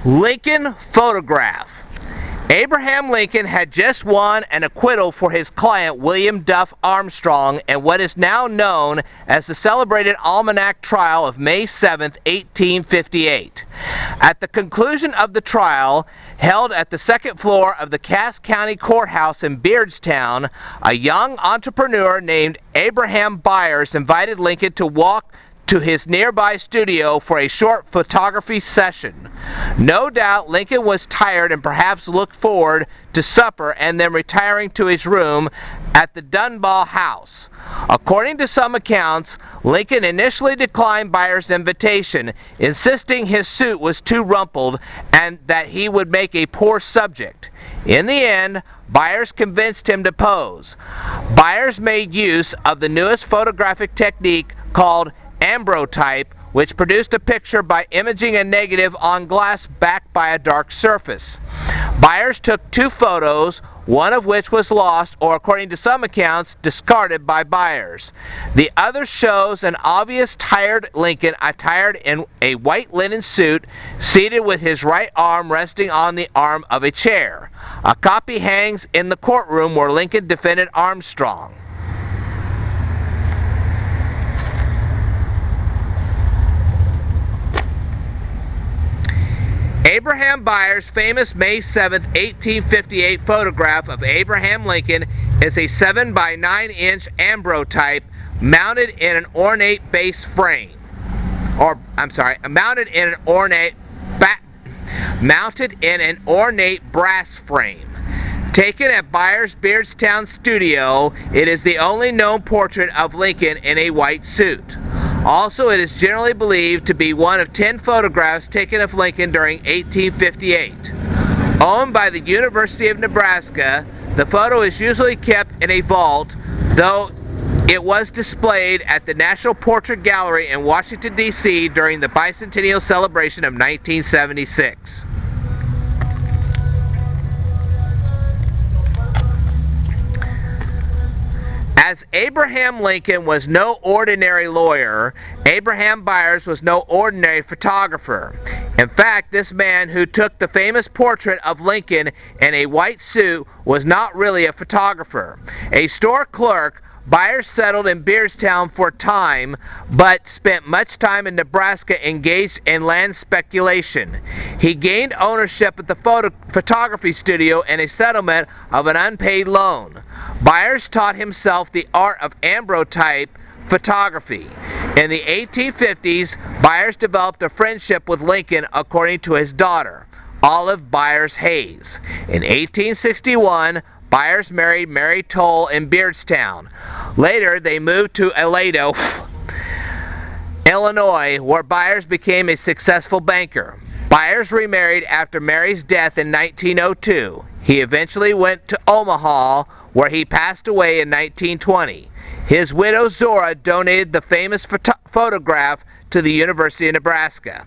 Lincoln photograph. Abraham Lincoln had just won an acquittal for his client William Duff Armstrong in what is now known as the celebrated Almanac trial of May 7, 1858. At the conclusion of the trial, held at the second floor of the Cass County Courthouse in Beardstown, a young entrepreneur named Abraham Byers invited Lincoln to walk to his nearby studio for a short photography session. No doubt Lincoln was tired and perhaps looked forward to supper and then retiring to his room at the Dunbar house. According to some accounts, Lincoln initially declined Byers' invitation, insisting his suit was too rumpled and that he would make a poor subject. In the end, Byers convinced him to pose. Byers made use of the newest photographic technique called ambrotype, which produced a picture by imaging a negative on glass backed by a dark surface. Byers took two photos, one of which was lost, or according to some accounts, discarded by Byers. The other shows an obvious tired Lincoln attired in a white linen suit, seated with his right arm resting on the arm of a chair. A copy hangs in the courtroom where Lincoln defended Armstrong. Abraham Byers' famous May 7, 1858 photograph of Abraham Lincoln is a 7 by 9 inch ambrotype mounted in an ornate brass frame. Taken at Byers' Beardstown studio, it is the only known portrait of Lincoln in a white suit. Also, it is generally believed to be one of 10 photographs taken of Lincoln during 1858. Owned by the University of Nebraska, the photo is usually kept in a vault, though it was displayed at the National Portrait Gallery in Washington, D.C. during the bicentennial celebration of 1976. As Abraham Lincoln was no ordinary lawyer, Abraham Byers was no ordinary photographer. In fact, this man who took the famous portrait of Lincoln in a white suit was not really a photographer. A store clerk, Byers settled in Beardstown for a time, but spent much time in Nebraska engaged in land speculation. He gained ownership of the photography studio and a settlement of an unpaid loan. Byers taught himself the art of ambrotype photography. In the 1850s, Byers developed a friendship with Lincoln, according to his daughter, Olive Byers Hayes. In 1861, Byers married Mary Toll in Beardstown. Later, they moved to Aledo, Illinois, where Byers became a successful banker. Byers remarried after Mary's death in 1902. He eventually went to Omaha, where he passed away in 1920. His widow Zora donated the famous photograph to the University of Nebraska.